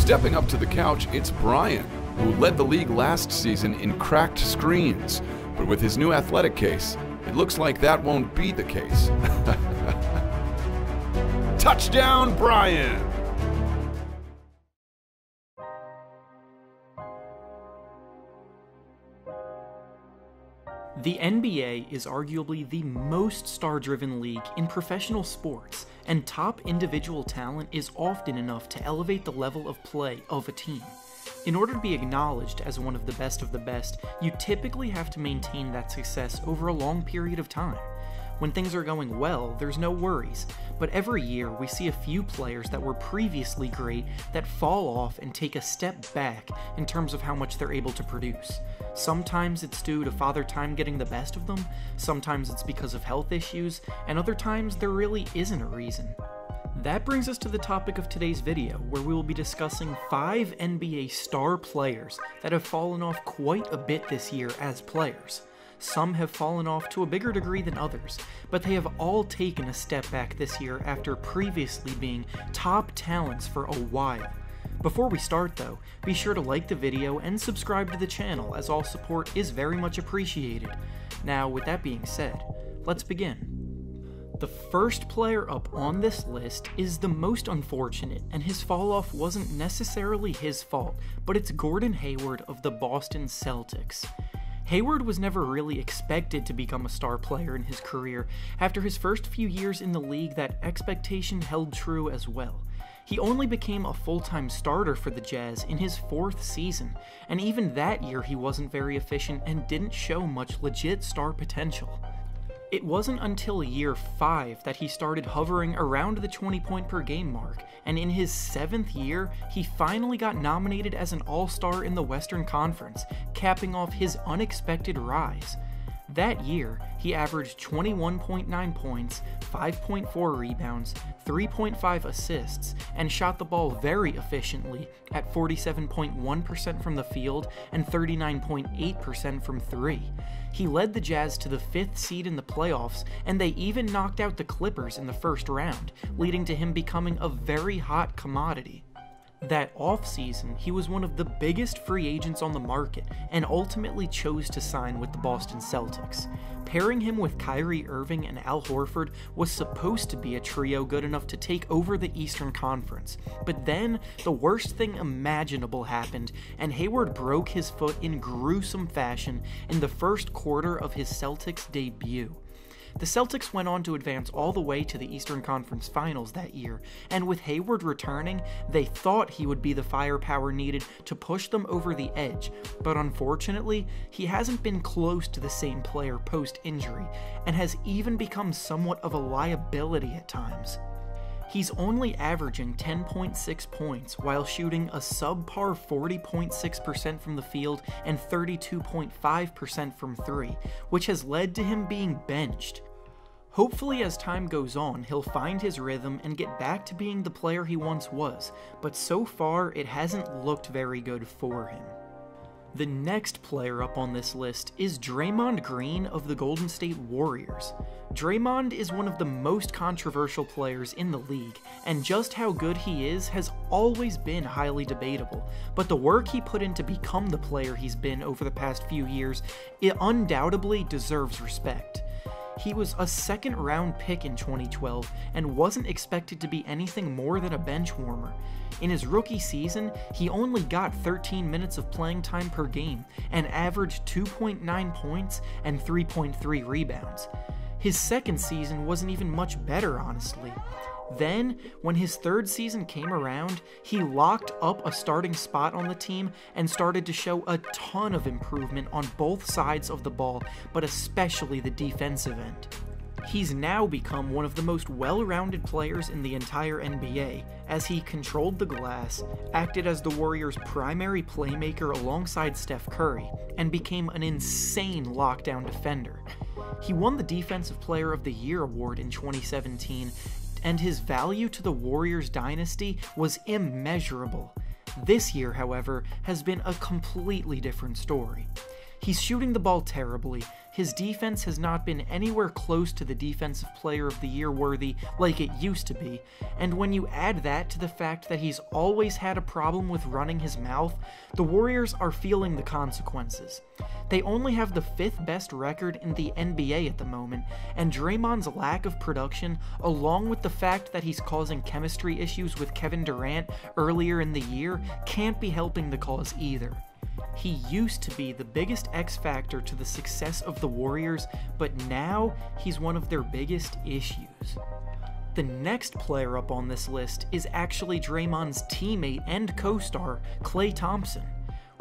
Stepping up to the couch, it's Brian, who led the league last season in cracked screens. But with his new athletic case, it looks like that won't be the case. Touchdown, Brian! The NBA is arguably the most star-driven league in professional sports, and top individual talent is often enough to elevate the level of play of a team. In order to be acknowledged as one of the best, you typically have to maintain that success over a long period of time. When things are going well, there's no worries, but every year we see a few players that were previously great that fall off and take a step back in terms of how much they're able to produce. Sometimes it's due to Father Time getting the best of them, sometimes it's because of health issues, and other times there really isn't a reason. That brings us to the topic of today's video, where we will be discussing 5 NBA star players that have fallen off quite a bit this year as players. Some have fallen off to a bigger degree than others, but they have all taken a step back this year after previously being top talents for a while. Before we start though, be sure to like the video and subscribe to the channel, as all support is very much appreciated. Now, with that being said, let's begin. The first player up on this list is the most unfortunate, and his fall off wasn't necessarily his fault, but it's Gordon Hayward of the Boston Celtics. Hayward was never really expected to become a star player in his career. After his first few years in the league, that expectation held true as well. He only became a full-time starter for the Jazz in his 4th season, and even that year he wasn't very efficient and didn't show much legit star potential. It wasn't until year 5 that he started hovering around the 20-point per game mark, and in his 7th year, he finally got nominated as an All-Star in the Western Conference, capping off his unexpected rise. That year, he averaged 21.9 points, 5.4 rebounds, 3.5 assists, and shot the ball very efficiently at 47.1% from the field and 39.8% from 3. He led the Jazz to the 5th seed in the playoffs, and they even knocked out the Clippers in the first round, leading to him becoming a very hot commodity. That offseason, he was one of the biggest free agents on the market and ultimately chose to sign with the Boston Celtics. Pairing him with Kyrie Irving and Al Horford was supposed to be a trio good enough to take over the Eastern Conference, but then the worst thing imaginable happened, and Hayward broke his foot in gruesome fashion in the first quarter of his Celtics debut. The Celtics went on to advance all the way to the Eastern Conference Finals that year, and with Hayward returning, they thought he would be the firepower needed to push them over the edge, but unfortunately, he hasn't been close to the same player post-injury, and has even become somewhat of a liability at times. He's only averaging 10.6 points while shooting a subpar 40.6% from the field and 32.5% from 3, which has led to him being benched. Hopefully as time goes on, he'll find his rhythm and get back to being the player he once was, but so far it hasn't looked very good for him. The next player up on this list is Draymond Green of the Golden State Warriors. Draymond is one of the most controversial players in the league, and just how good he is has always been highly debatable, but the work he put in to become the player he's been over the past few years, it undoubtedly deserves respect. He was a 2nd-round pick in 2012 and wasn't expected to be anything more than a bench warmer. In his rookie season, he only got 13 minutes of playing time per game and averaged 2.9 points and 3.3 rebounds. His 2nd season wasn't even much better, honestly. Then, when his 3rd season came around, he locked up a starting spot on the team and started to show a ton of improvement on both sides of the ball, but especially the defensive end. He's now become one of the most well-rounded players in the entire NBA, as he controlled the glass, acted as the Warriors' primary playmaker alongside Steph Curry, and became an insane lockdown defender. He won the Defensive Player of the Year award in 2017, and his value to the Warriors dynasty was immeasurable. This year, however, has been a completely different story. He's shooting the ball terribly, his defense has not been anywhere close to the Defensive Player of the Year worthy like it used to be, and when you add that to the fact that he's always had a problem with running his mouth, the Warriors are feeling the consequences. They only have the 5th best record in the NBA at the moment, and Draymond's lack of production, along with the fact that he's causing chemistry issues with Kevin Durant earlier in the year, can't be helping the cause either. He used to be the biggest X factor to the success of the Warriors, but now he's one of their biggest issues. The next player up on this list is actually Draymond's teammate and co-star, Klay Thompson.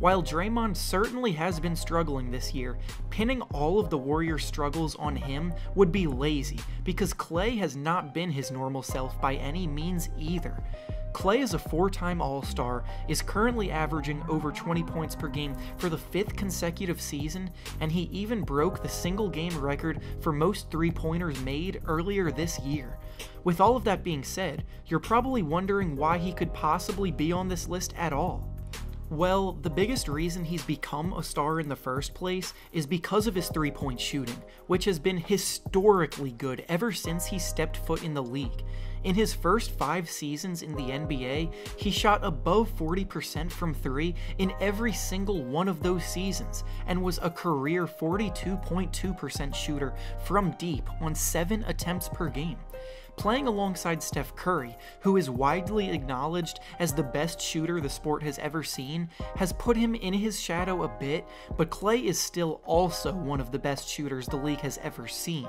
While Draymond certainly has been struggling this year, pinning all of the Warriors' struggles on him would be lazy, because Klay has not been his normal self by any means either. Klay is a 4-time All-Star, is currently averaging over 20 points per game for the 5th consecutive season, and he even broke the single-game record for most three-pointers made earlier this year. With all of that being said, you're probably wondering why he could possibly be on this list at all. Well, the biggest reason he's become a star in the first place is because of his three-point shooting, which has been historically good ever since he stepped foot in the league. In his first 5 seasons in the NBA, he shot above 40% from 3 in every single one of those seasons, and was a career 42.2% shooter from deep on 7 attempts per game. Playing alongside Steph Curry, who is widely acknowledged as the best shooter the sport has ever seen, has put him in his shadow a bit, but Klay is still also one of the best shooters the league has ever seen.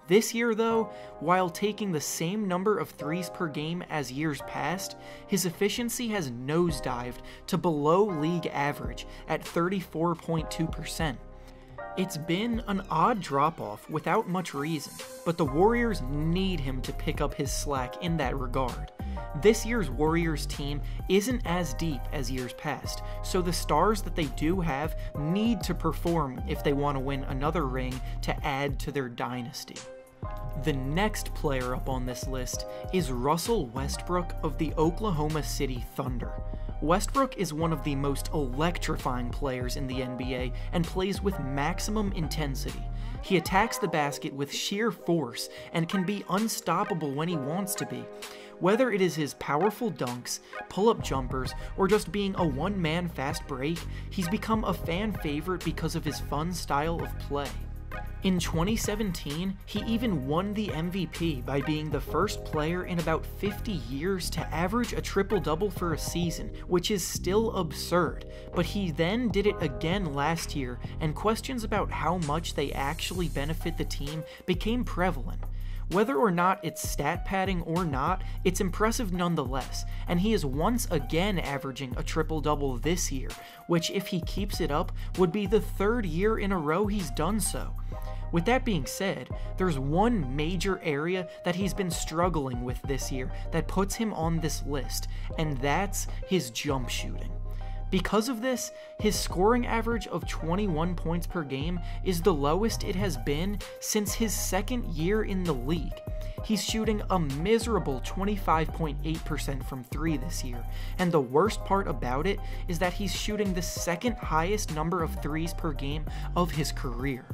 This year though, while taking the same number of threes per game as years past, his efficiency has nosedived to below league average at 34.2%. It's been an odd drop-off without much reason, but the Warriors need him to pick up his slack in that regard. This year's Warriors team isn't as deep as years past, so the stars that they do have need to perform if they want to win another ring to add to their dynasty. The next player up on this list is Russell Westbrook of the Oklahoma City Thunder. Westbrook is one of the most electrifying players in the NBA and plays with maximum intensity. He attacks the basket with sheer force and can be unstoppable when he wants to be. Whether it is his powerful dunks, pull-up jumpers, or just being a one-man fast break, he's become a fan favorite because of his fun style of play. In 2017, he even won the MVP by being the first player in about 50 years to average a triple-double for a season, which is still absurd, but he then did it again last year, and questions about how much they actually benefit the team became prevalent. Whether or not it's stat padding or not, it's impressive nonetheless, and he is once again averaging a triple-double this year, which if he keeps it up, would be the 3rd year in a row he's done so. With that being said, there's one major area that he's been struggling with this year that puts him on this list, and that's his jump shooting. Because of this, his scoring average of 21 points per game is the lowest it has been since his 2nd year in the league. He's shooting a miserable 25.8% from 3 this year, and the worst part about it is that he's shooting the 2nd highest number of threes per game of his career.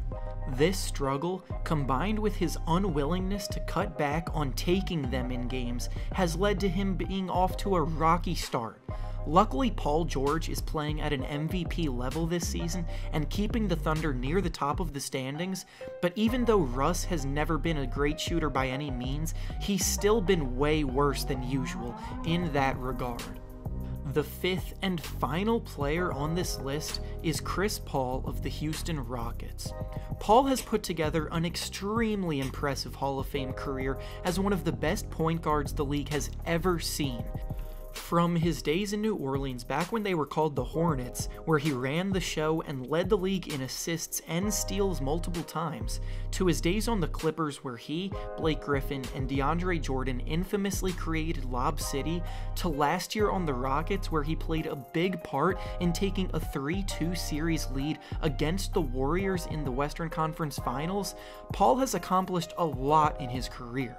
This struggle, combined with his unwillingness to cut back on taking them in games, has led to him being off to a rocky start. Luckily, Paul George is playing at an MVP level this season and keeping the Thunder near the top of the standings, but even though Russ has never been a great shooter by any means, he's still been way worse than usual in that regard. The 5th and final player on this list is Chris Paul of the Houston Rockets. Paul has put together an extremely impressive Hall of Fame career as one of the best point guards the league has ever seen. From his days in New Orleans back when they were called the Hornets, where he ran the show and led the league in assists and steals multiple times, to his days on the Clippers where he, Blake Griffin, and DeAndre Jordan infamously created Lob City, to last year on the Rockets where he played a big part in taking a 3-2 series lead against the Warriors in the Western Conference Finals, Paul has accomplished a lot in his career.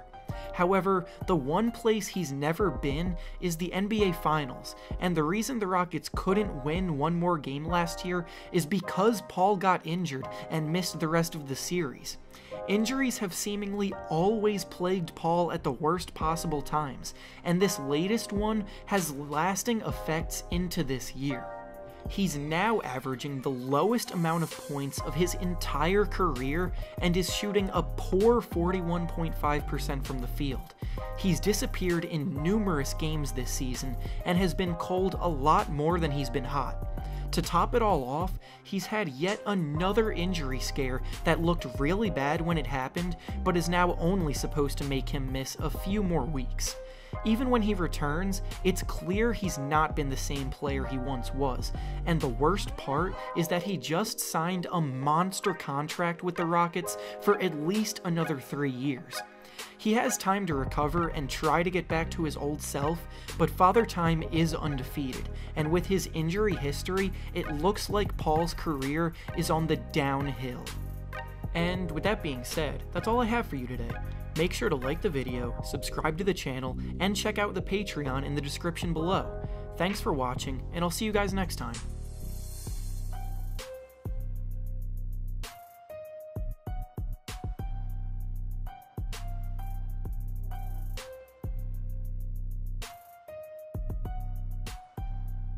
However, the one place he's never been is the NBA Finals, and the reason the Rockets couldn't win one more game last year is because Paul got injured and missed the rest of the series. Injuries have seemingly always plagued Paul at the worst possible times, and this latest one has lasting effects into this year. He's now averaging the lowest amount of points of his entire career and is shooting a poor 41.5% from the field. He's disappeared in numerous games this season and has been cold a lot more than he's been hot. To top it all off, he's had yet another injury scare that looked really bad when it happened, but is now only supposed to make him miss a few more weeks. Even when he returns, it's clear he's not been the same player he once was, and the worst part is that he just signed a monster contract with the Rockets for at least another 3 years. He has time to recover and try to get back to his old self, but Father Time is undefeated, and with his injury history, it looks like Paul's career is on the downhill. And with that being said, that's all I have for you today. Make sure to like the video, subscribe to the channel, and check out the Patreon in the description below. Thanks for watching, and I'll see you guys next time.